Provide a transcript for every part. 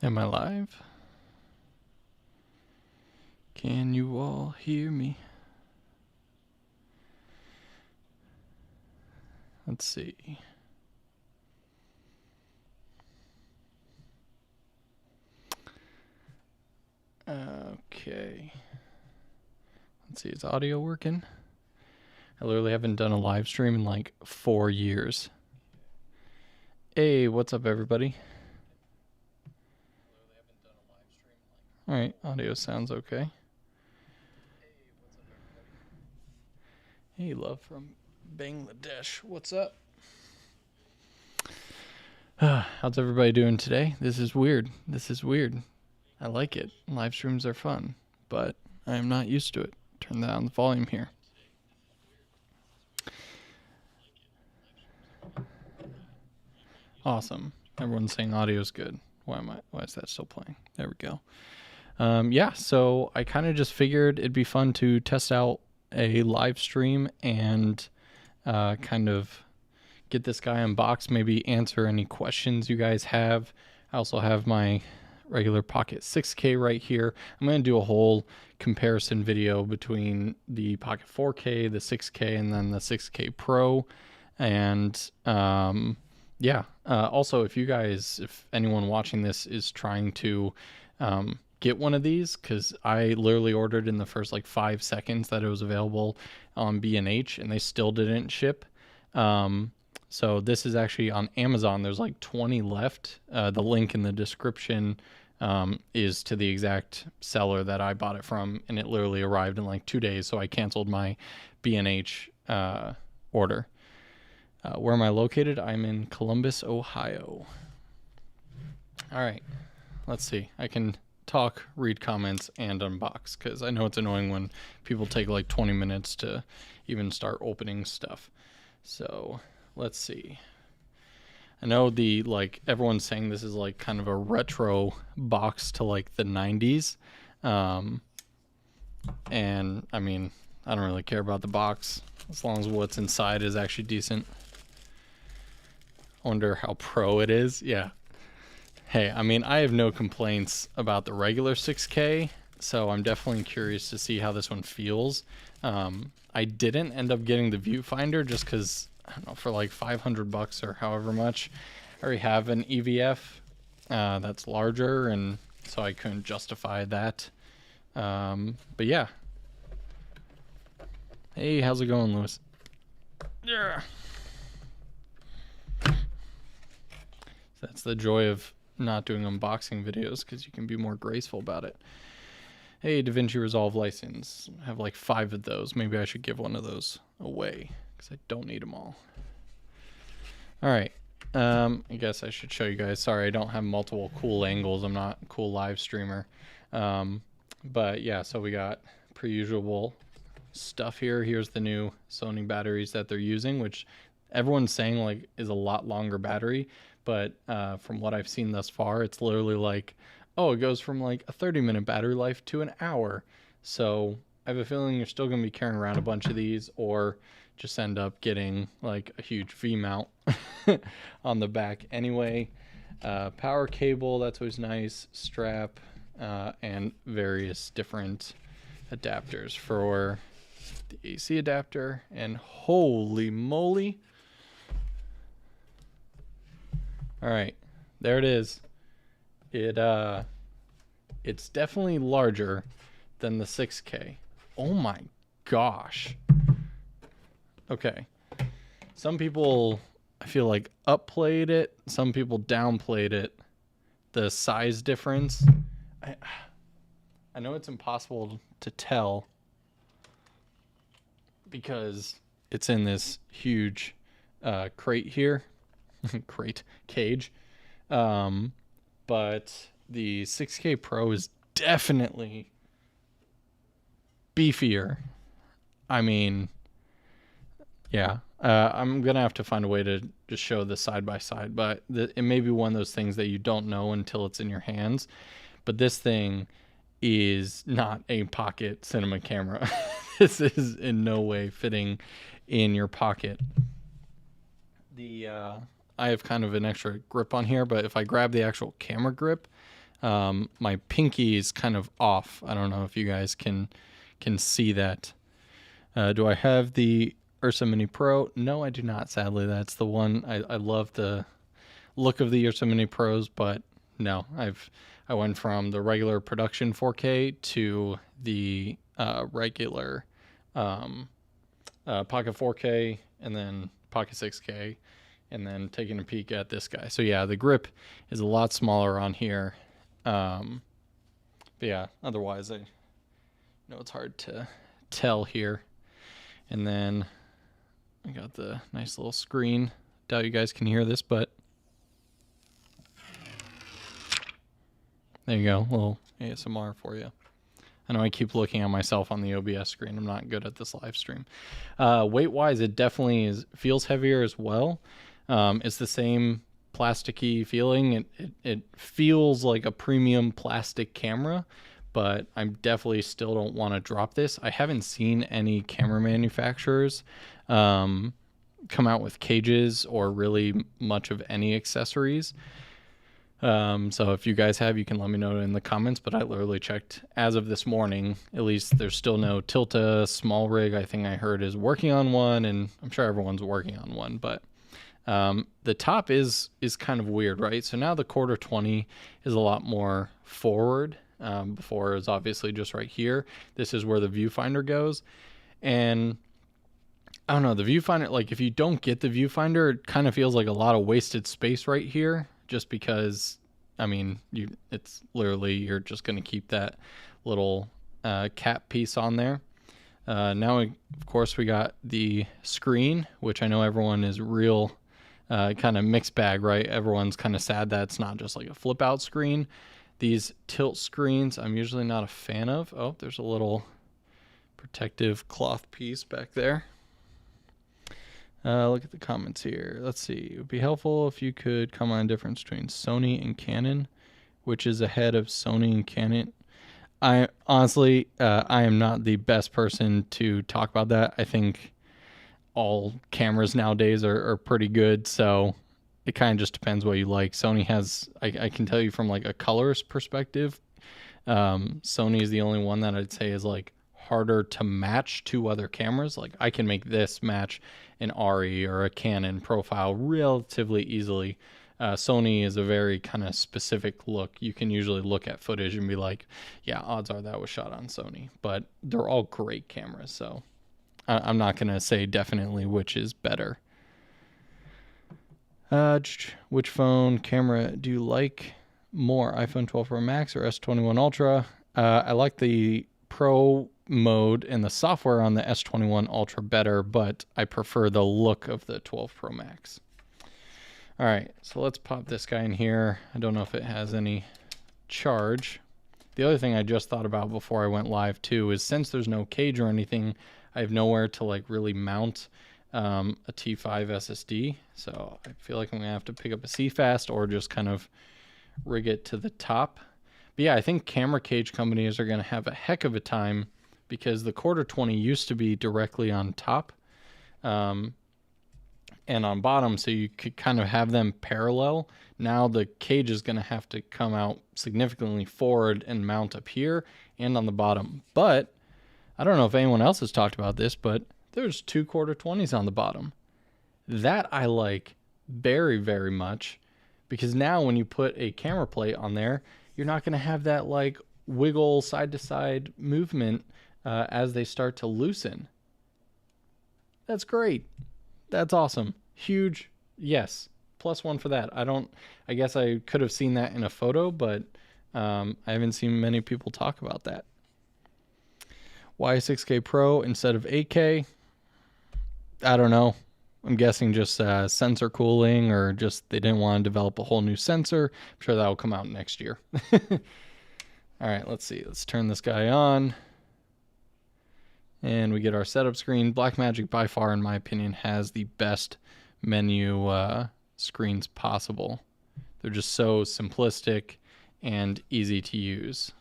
Am I live? Can you all hear me? Let's see. Okay. Let's see, is audio working? I literally haven't done a live stream in like 4 years. Hey, what's up, everybody? Alright, audio sounds okay. Hey, love from Bangladesh. What's up? How's everybody doing today? This is weird. I like it. Live streams are fun, but I am not used to it. Turn down the volume here. Awesome. Everyone's saying audio's good. Why is that still playing? There we go. Yeah, so I kind of just figured it'd be fun to test out a live stream and kind of get this guy unboxed, maybe answer any questions you guys have. I also have my regular Pocket 6K right here. I'm going to do a whole comparison video between the Pocket 4K, the 6K, and then the 6K Pro. And yeah, also if anyone watching this is trying to get one of these, because I literally ordered in the first like 5 seconds that it was available on B&H and they still didn't ship. So this is actually on Amazon. There's like 20 left. The link in the description is to the exact seller that I bought it from, and it literally arrived in like 2 days. So I canceled my B&H order. Where am I located? I'm in Columbus, Ohio. All right, let's see. I can talk, read comments, and unbox, because I know it's annoying when people take like 20 minutes to even start opening stuff. So let's see. I know everyone's saying this is like kind of a retro box to like the 90s. And I mean, I don't really care about the box as long as what's inside is actually decent. I wonder how pro it is. Yeah. Hey, I mean, I have no complaints about the regular 6K, so I'm definitely curious to see how this one feels. I didn't end up getting the viewfinder just because, I don't know, for like $500 or however much, I already have an EVF that's larger, and so I couldn't justify that. But yeah. Hey, how's it going, Lewis? Yeah. That's the joy of not doing unboxing videos, because you can be more graceful about it. Hey, DaVinci Resolve license. I have like 5 of those. Maybe I should give one of those away, because I don't need them all. All right. I guess I should show you guys. Sorry, I don't have multiple cool angles. I'm not a cool live streamer. But yeah, so we got per usual stuff here. Here's the new Sony batteries that they're using, which everyone's saying like is a lot longer battery. But from what I've seen thus far, it's literally like, oh, it goes from like a 30-minute battery life to an hour. So I have a feeling you're still going to be carrying around a bunch of these, or just end up getting like a huge V-mount on the back anyway. Power cable, that's always nice. Strap, and various different adapters for the AC adapter. And holy moly. All right, there it is. It's definitely larger than the 6K. Oh my gosh. Okay. Some people, I feel like, upplayed it. Some people downplayed it. The size difference. I know it's impossible to tell because it's in this huge crate here. Cage. But the 6K Pro is definitely beefier. I mean, yeah. I'm gonna have to find a way to just show this side by side, but it may be one of those things that you don't know until it's in your hands. But this thing is not a pocket cinema camera. This is in no way fitting in your pocket. I have kind of an extra grip on here, but if I grab the actual camera grip, my pinky is kind of off. I don't know if you guys can see that. Do I have the Ursa Mini Pro? No, I do not, sadly. That's the one. I love the look of the Ursa Mini Pros, but no, I went from the regular production 4K to the regular Pocket 4K, and then Pocket 6K, and then taking a peek at this guy. So yeah, the grip is a lot smaller on here. But yeah, otherwise I know it's hard to tell here. And then I got the nice little screen. Doubt you guys can hear this, but there you go, a little ASMR for you. I know I keep looking at myself on the OBS screen. I'm not good at this live stream. Weight-wise, it definitely feels heavier as well. It's the same plasticky feeling. It feels like a premium plastic camera, but I definitely still don't want to drop this. I haven't seen any camera manufacturers come out with cages or really much of any accessories. So if you guys have, you can let me know in the comments, but I literally checked as of this morning. At least there's still no Tilta small rig. I think I heard is working on one, and I'm sure everyone's working on one, but the top is kind of weird, right? So now the quarter 20 is a lot more forward. Before it was obviously just right here. This is where the viewfinder goes. And I don't know, the viewfinder, like if you don't get the viewfinder, it kind of feels like a lot of wasted space right here, just because, I mean, it's literally, you're just going to keep that little cap piece on there. Now, of course, we got the screen, which I know everyone is real kind of mixed bag, right? Everyone's kind of sad that it's not just like a flip out screen. These tilt screens, I'm usually not a fan of. Oh, there's a little protective cloth piece back there. Look at the comments here. Let's see. It would be helpful if you could comment on the difference between Sony and Canon, which is ahead of Sony and Canon. I honestly, I am not the best person to talk about that. I think all cameras nowadays are pretty good, so it kind of just depends what you like. Sony has, I can tell you from like a colors perspective, Sony is the only one that I'd say is like harder to match to other cameras. Like I can make this match an ARRI or a Canon profile relatively easily. Sony is a very kind of specific look. You can usually look at footage and be like, yeah, odds are that was shot on Sony, but they're all great cameras. So I'm not going to say definitely which is better. Which phone camera do you like more, iPhone 12 Pro Max or S21 Ultra? I like the Pro mode and the software on the S21 Ultra better, but I prefer the look of the 12 Pro Max. All right, so let's pop this guy in here. I don't know if it has any charge. The other thing I just thought about before I went live too is since there's no cage or anything, I have nowhere to like really mount a T5 SSD, so I feel like I'm gonna have to pick up a CFast or just kind of rig it to the top. But yeah, I think camera cage companies are gonna have a heck of a time because the quarter 20 used to be directly on top and on bottom, so you could kind of have them parallel. Now the cage is gonna have to come out significantly forward and mount up here and on the bottom. But I don't know if anyone else has talked about this, but there's 2 quarter 20s on the bottom. That I like very, very much, because now when you put a camera plate on there, you're not going to have that like wiggle side to side movement as they start to loosen. That's great. That's awesome. Huge. Yes. +1 for that. I guess I could have seen that in a photo, but I haven't seen many people talk about that. Why 6K Pro instead of 8K? I don't know. I'm guessing just sensor cooling, or just they didn't want to develop a whole new sensor. I'm sure that will come out next year. All right, let's see. Let's turn this guy on. And we get our setup screen. Blackmagic, by far, in my opinion, has the best menu screens possible. They're just so simplistic and easy to use.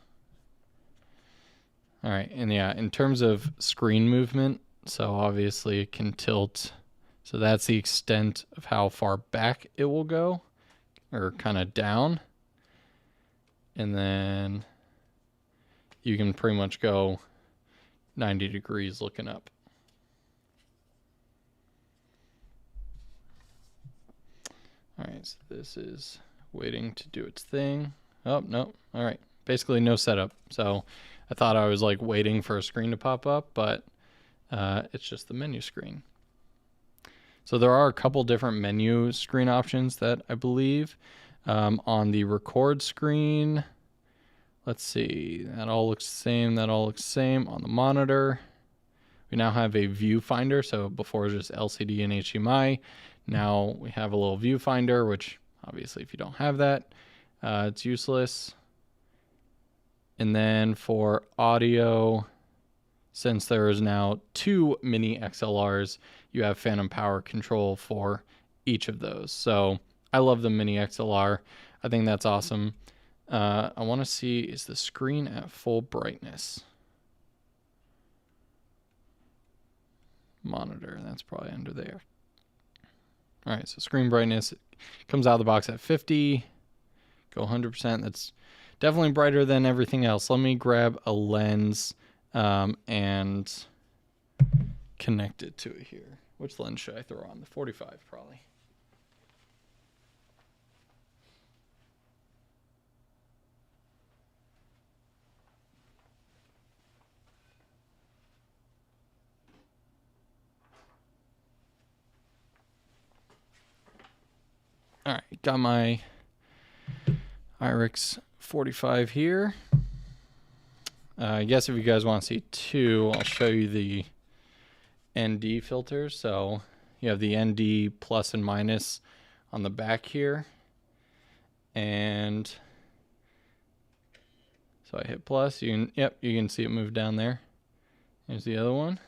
All right, and yeah, in terms of screen movement, so obviously it can tilt. So that's the extent of how far back it will go, or kind of down. and then you can pretty much go 90 degrees looking up. All right, so this is waiting to do its thing. Oh, no. All right. Basically no setup. So I thought I was like waiting for a screen to pop up, but it's just the menu screen. So there are a couple different menu screen options that I believe on the record screen. Let's see. That all looks the same. That all looks the same on the monitor. We now have a viewfinder. So before it was just LCD and HDMI. Now we have a little viewfinder, which obviously if you don't have that, it's useless. And then for audio, since there is now 2 mini XLRs, you have phantom power control for each of those. So I love the mini XLR. I think that's awesome. I want to see, is the screen at full brightness? Monitor, that's probably under there. All right, so screen brightness comes out of the box at 50. Go 100%. That's definitely brighter than everything else. Let me grab a lens and connect it to it here. Which lens should I throw on? The 45 probably. All right, got my IRIX 45 here. I guess if you guys want to see 2, I'll show you the ND filters. So you have the ND plus and minus on the back here. And so I hit plus, you can see it move down there. Here's the other one.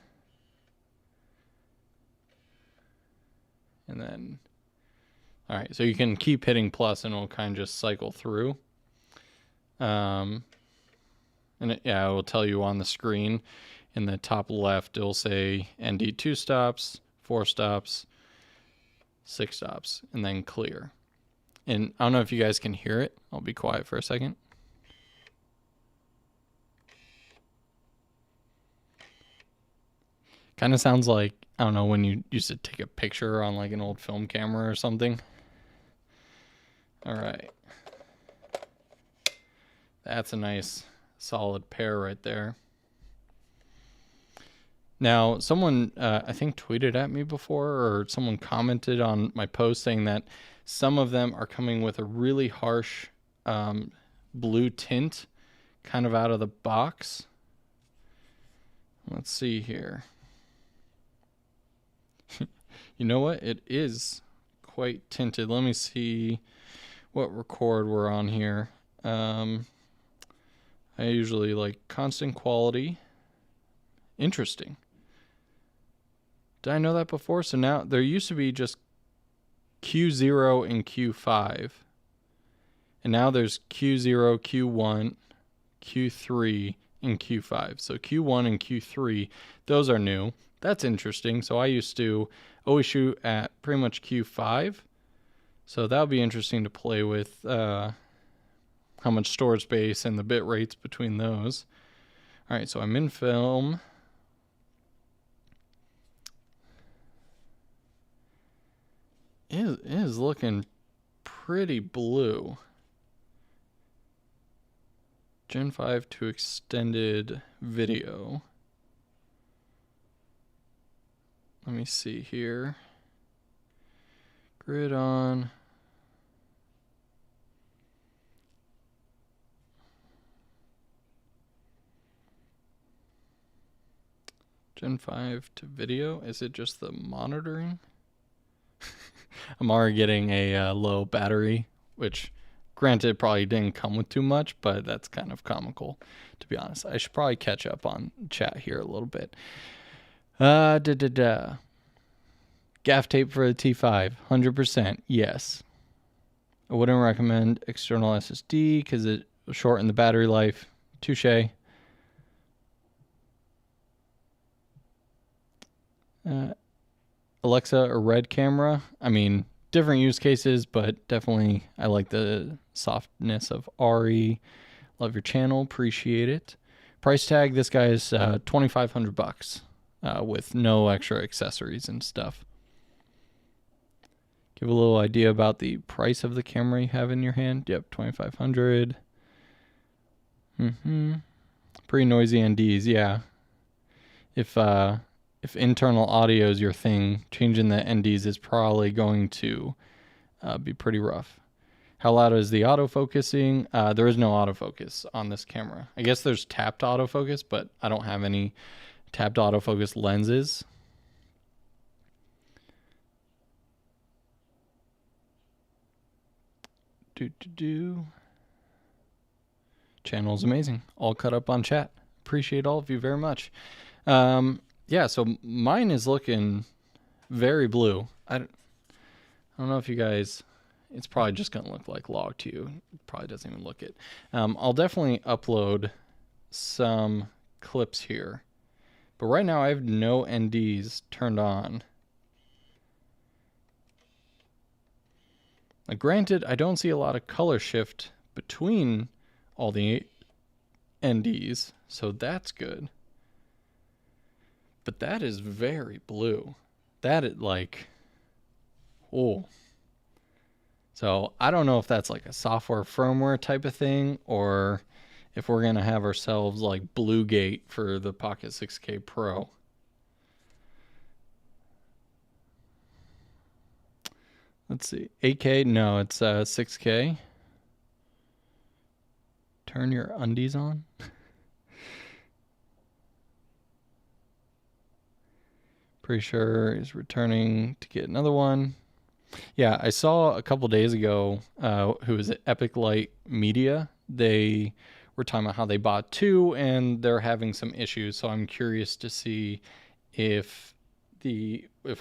And then, all right, so you can keep hitting plus and it'll kind of just cycle through. And it will tell you on the screen in the top left, it'll say ND 2 stops, 4 stops, 6 stops, and then clear. And I don't know if you guys can hear it. I'll be quiet for a second. Kind of sounds like, I don't know, when you used to take a picture on like an old film camera or something. All right. That's a nice solid pair right there. Now, someone, I think, tweeted at me before, or someone commented on my post saying that some of them are coming with a really harsh blue tint kind of out of the box. Let's see here. You know what? It is quite tinted. Let me see what record we're on here. I usually like constant quality. Interesting. Did I know that before? So now there used to be just Q0 and Q5. And now there's Q0, Q1, Q3, and Q5. So Q1 and Q3, those are new. That's interesting. So I used to always shoot at pretty much Q5. So that would be interesting to play with how much storage space and the bit rates between those. All right, so I'm in film. It is looking pretty blue. Gen 5 to extended video. Let me see here. Grid on. Gen 5 to video. Is it just the monitoring? I'm already getting a low battery, which granted probably didn't come with too much, but that's kind of comical, to be honest. I should probably catch up on chat here a little bit. Gaff tape for the T5, 100%, yes. I wouldn't recommend external SSD because it will shorten the battery life. Touche. Alexa, a red camera? I mean, different use cases, but definitely I like the softness of Ari. Love your channel, appreciate it. Price tag, this guy is $2,500 with no extra accessories and stuff. Give a little idea about the price of the camera you have in your hand. Yep, $2,500. Pretty noisy NDs, yeah. If internal audio is your thing, changing the NDs is probably going to be pretty rough. How loud is the autofocusing? There is no autofocus on this camera. I guess there's tapped autofocus, but I don't have any tapped autofocus lenses. Channel's amazing. All cut up on chat. Appreciate all of you very much. Yeah, so mine is looking very blue. I don't know if you guys... It's probably just going to look like log to you. It probably doesn't even look it. I'll definitely upload some clips here. But right now I have no NDs turned on. Now, granted, I don't see a lot of color shift between all the NDs, so that's good. But that is very blue. That is like... Oh... So I don't know if that's like a software firmware type of thing, or if we're going to have ourselves like Bluegate for the Pocket 6K Pro. Let's see. 8K? No, it's 6K. Turn your undies on. Pretty sure he's returning to get another one. Yeah, I saw a couple days ago who was at Epic Light Media. They were talking about how they bought two and they're having some issues. So I'm curious to see if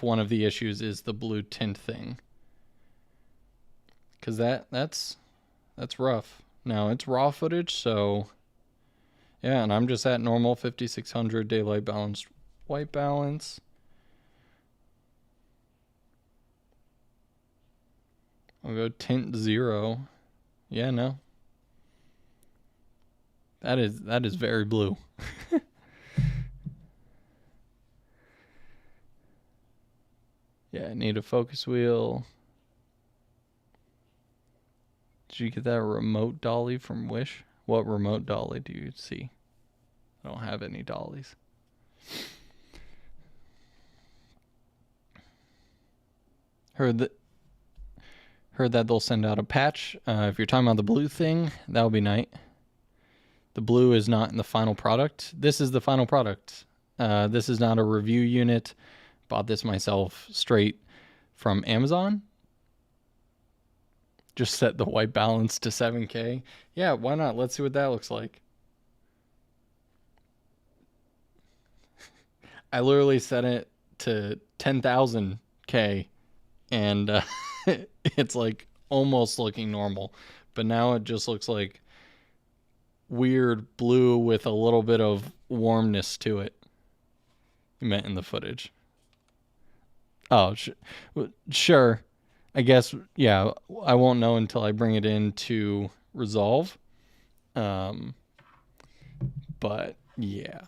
one of the issues is the blue tint thing. Cause that's rough. Now it's raw footage, so yeah, and I'm just at normal 5600 daylight balanced white balance. I'll go tint 0. Yeah, no. That is very blue. Yeah, I need a focus wheel. Did you get that remote dolly from Wish? What remote dolly do you see? I don't have any dollies. Heard that they'll send out a patch. If you're talking about the blue thing, that would be nice. The blue is not in the final product. This is the final product. This is not a review unit. Bought this myself straight from Amazon. Just set the white balance to 7K. Yeah, why not? Let's see what that looks like. I literally set it to 10,000K and it's like almost looking normal, but now it just looks like weird blue with a little bit of warmness to it. You meant in the footage. Oh, sure. I guess, yeah, I won't know until I bring it in to resolve. But yeah.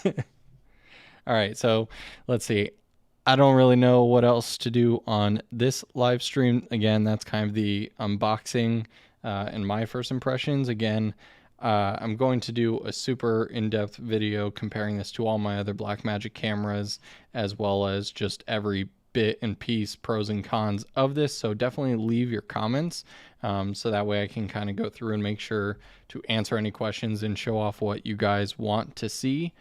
All right, so let's see. I don't really know what else to do on this live stream. Again, that's kind of the unboxing and my first impressions. Again, I'm going to do a super in-depth video comparing this to all my other Blackmagic cameras, as well as just every bit and piece, pros and cons of this. So definitely leave your comments so that way I can kind of go through and make sure to answer any questions and show off what you guys want to see.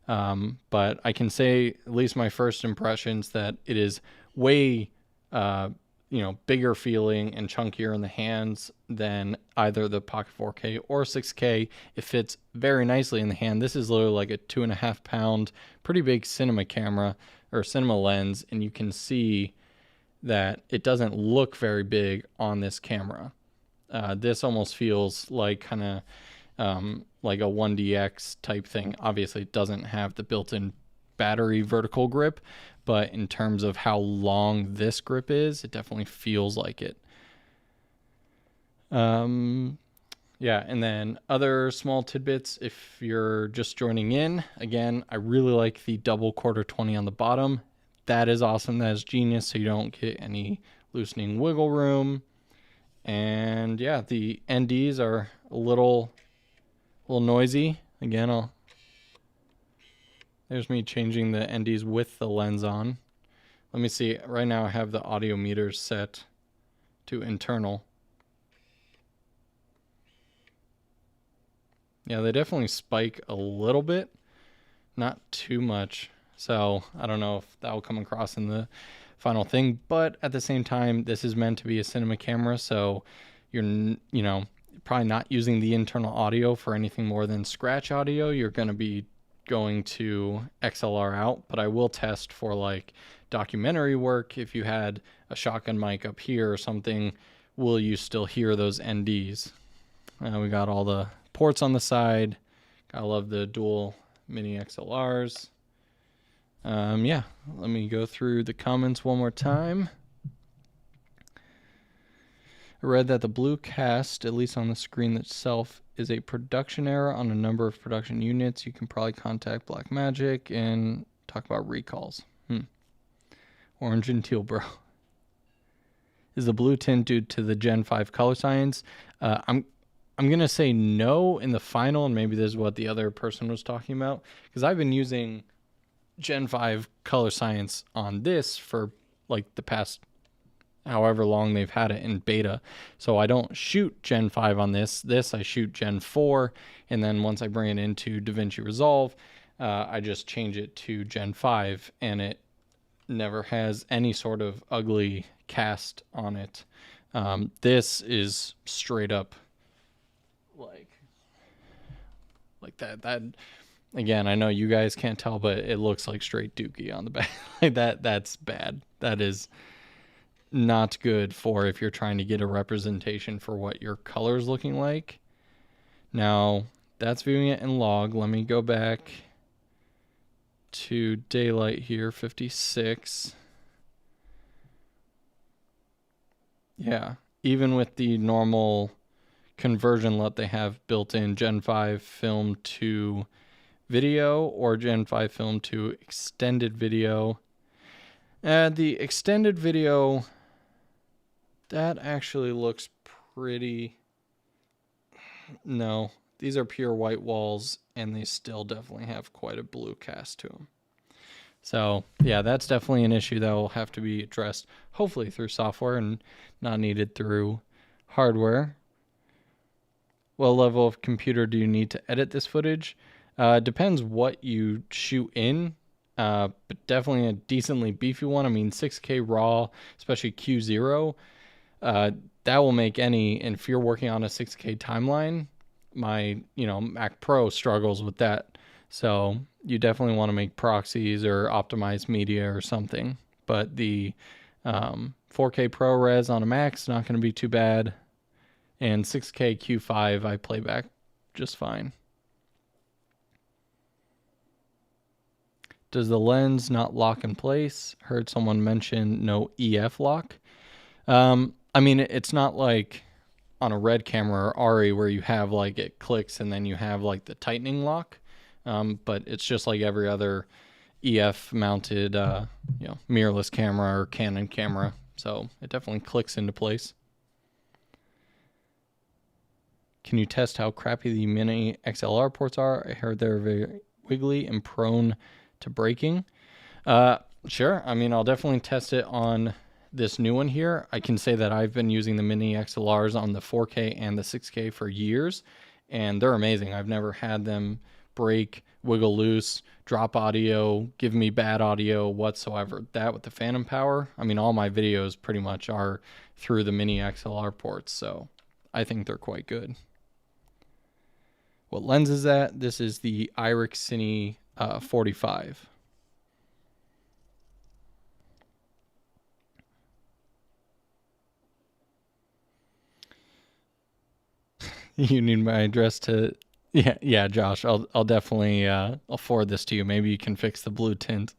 But I can say, at least my first impressions, that it is way, bigger feeling and chunkier in the hands than either the Pocket 4K or 6K. It fits very nicely in the hand. This is literally like a 2.5 pound, pretty big cinema camera or cinema lens. And you can see that it doesn't look very big on this camera. This almost feels like kind of, like a 1DX type thing. Obviously it doesn't have the built-in battery vertical grip, but in terms of how long this grip is, it definitely feels like it. Yeah, and then other small tidbits, if you're just joining in, again, I really like the double quarter 20 on the bottom. That is awesome. That is genius, so you don't get any loosening wiggle room. And yeah, the NDs are a little noisy. Again, there's me changing the NDs with the lens on. Let me see. Right now I have the audio meters set to internal. Yeah, they definitely spike a little bit, not too much. So I don't know if that will come across in the final thing, but at the same time, this is meant to be a cinema camera, so you're, probably not using the internal audio for anything more than scratch audio. You're going to be going to XLR out, but I will test for like documentary work. If you had a shotgun mic up here or something, will you still hear those NDs? We got all the ports on the side. I love the dual mini XLRs. Yeah, let me go through the comments one more time. I read that the blue cast, at least on the screen itself, is a production error on a number of production units. You can probably contact Blackmagic and talk about recalls. Orange and teal, bro. Is the blue tint due to the Gen 5 color science? I'm going to say no in the final, and maybe this is what the other person was talking about, because I've been using Gen 5 color science on this for like the past however long they've had it in beta. So I don't shoot Gen 5 on this. I shoot Gen 4, and then once I bring it into DaVinci Resolve, I just change it to Gen 5, and it never has any sort of ugly cast on it. This is straight up like that again, I know you guys can't tell, but it looks like straight dookie on the back. Like that's bad. That is not good for if you're trying to get a representation for what your color is looking like. Now that's viewing it in log. Let me go back to daylight here, 56. Yeah, even with the normal conversion LUT they have built in, Gen 5 film to video or Gen 5 film to extended video. The extended video, that actually looks pretty... No, these are pure white walls, and they still definitely have quite a blue cast to them. So yeah, that's definitely an issue that will have to be addressed, hopefully through software and not needed through hardware. What level of computer do you need to edit this footage? Depends what you shoot in, but definitely a decently beefy one. I mean, 6K RAW, especially Q0, that will make any, and if you're working on a 6K timeline, my, Mac Pro struggles with that. So you definitely want to make proxies or optimize media or something. But the 4K ProRes on a Mac is not going to be too bad. And 6K Q5 I play back just fine. Does the lens not lock in place? Heard someone mention no EF lock. I mean, it's not like on a Red camera or ARRI where you have like it clicks and then you have like the tightening lock. But it's just like every other EF mounted, mirrorless camera or Canon camera. So it definitely clicks into place. Can you test how crappy the mini XLR ports are? I heard they're very wiggly and prone to breaking. Sure. I mean, I'll definitely test it on this new one here. I can say that I've been using the mini XLRs on the 4K and the 6K for years, and they're amazing. I've never had them break, wiggle loose, drop audio, give me bad audio whatsoever. That with the phantom power, I mean, all my videos pretty much are through the mini XLR ports, so I think they're quite good. What lens is that? This is the Irix Cine 45. You need my address to Yeah, Josh. I'll definitely I'll forward this to you. Maybe you can fix the blue tint.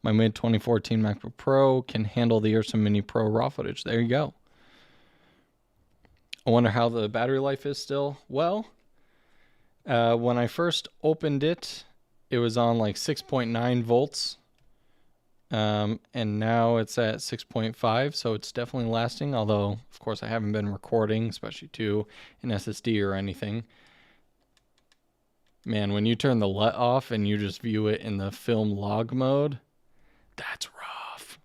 My mid 2014 MacBook Pro can handle the Ursa Mini Pro raw footage. There you go. I wonder how the battery life is still. Well, when I first opened it, it was on like 6.9 volts. And now it's at 6.5, so it's definitely lasting. Although, of course, I haven't been recording, especially to an SSD or anything. Man, when you turn the LUT off and you just view it in the film log mode, that's rough.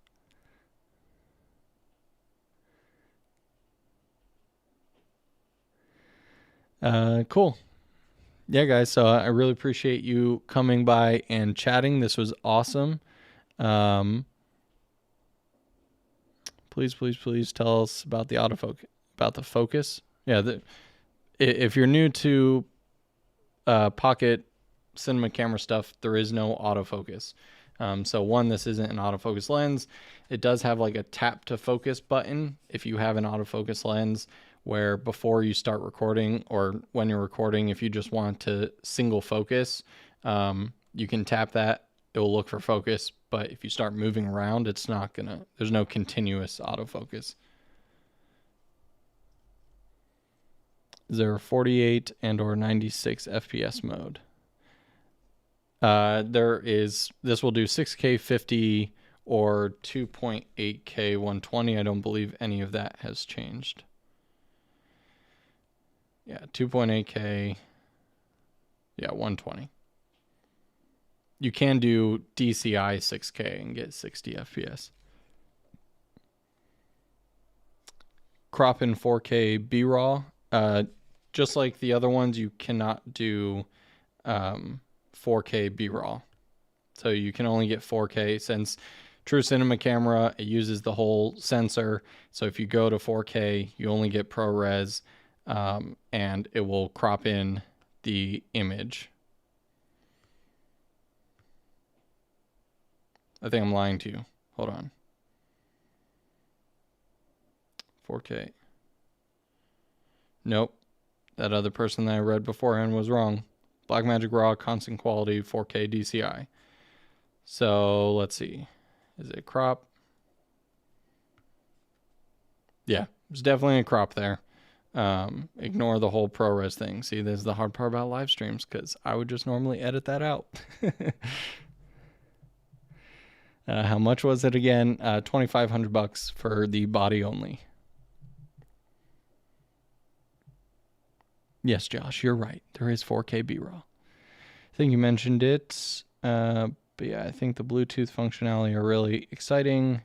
Cool. Yeah, guys. So I really appreciate you coming by and chatting. This was awesome. Please tell us about the autofocus, about the focus. Yeah, if you're new to pocket cinema camera stuff, there is no autofocus. So one, this isn't an autofocus lens. It does have like a tap to focus button if you have an autofocus lens, where before you start recording or when you're recording, if you just want to single focus, you can tap that. It will look for focus, but if you start moving around, it's not gonna, there's no continuous autofocus. Is there a 48 and or 96 FPS mode? There is, this will do 6K 50 or 2.8K 120. I don't believe any of that has changed. Yeah, 2.8K. Yeah, 120. You can do DCI 6K and get 60 FPS. Crop in 4K B-RAW. Just like the other ones, you cannot do 4K B-RAW. So you can only get 4K since true cinema camera, it uses the whole sensor. So if you go to 4K, you only get ProRes, and it will crop in the image. I think I'm lying to you. Hold on. 4K. Nope. That other person that I read beforehand was wrong. Blackmagic RAW, constant quality, 4K DCI. So let's see. Is it crop? Yeah, there's definitely a crop there. Ignore the whole ProRes thing. See, there's the hard part about live streams, because I would just normally edit that out. How much was it again? $2,500 for the body only. Yes, Josh, you're right. There is 4K B-RAW. I think you mentioned it. But yeah, I think the Bluetooth functionality are really exciting.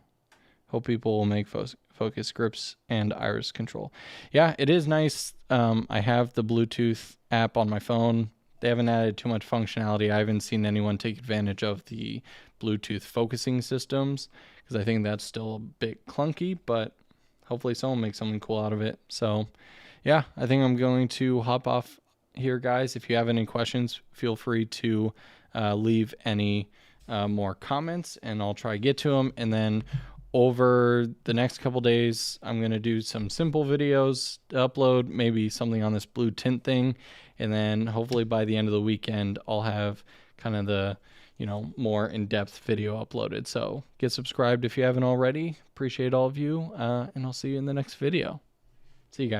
Hope people will make focus grips and iris control. Yeah, it is nice. I have the Bluetooth app on my phone. They haven't added too much functionality. I haven't seen anyone take advantage of the Bluetooth focusing systems, because I think that's still a bit clunky, but hopefully someone makes something cool out of it. So yeah, I think I'm going to hop off here, guys. If you have any questions, feel free to leave any more comments, and I'll try to get to them. And then over the next couple days, I'm going to do some simple videos to upload, maybe something on this blue tint thing. And then hopefully by the end of the weekend, I'll have kind of the, more in-depth video uploaded. So get subscribed if you haven't already. Appreciate all of you. And I'll see you in the next video. See you guys.